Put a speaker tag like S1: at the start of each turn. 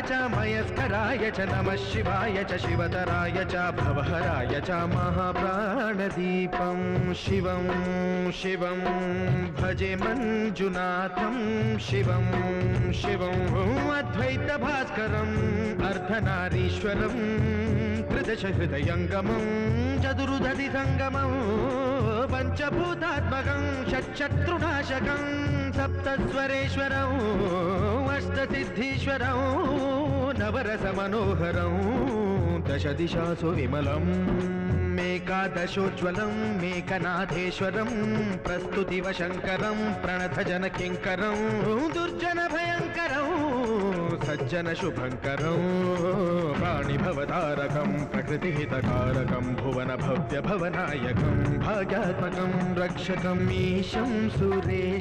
S1: च मयस्कराय च नमः शिवाय च शिवतराय च भवहराय च महाप्राणदीपं शिवं शिवं भजे मंजुनाथं शिवं शिवं अद्वैतभास्करम् अर्धनारीश्वरं त्रिदश हृदयंगमं चतुर्दधि संगमं पंचभूतात्मकं षट्शत्रुनाशकं सप्तस्वरेश्वरं अष्टसिद्धीश्वरं नवरसमनोहरं दश दिशासु विमलम् मेकादशोज्ज्वलं मेकनाथेश्वरं प्रस्तुतिवशङ्करं प्रणतजनकिङ्करं दुर्जनभयङ्करं सज्जनशुभङ्करं प्राणिभवतारकं प्रकृतिहितकारकं भुवनभव्यभवनायकं भाग्यात्मकं रक्षकम् ईशं सुरेशं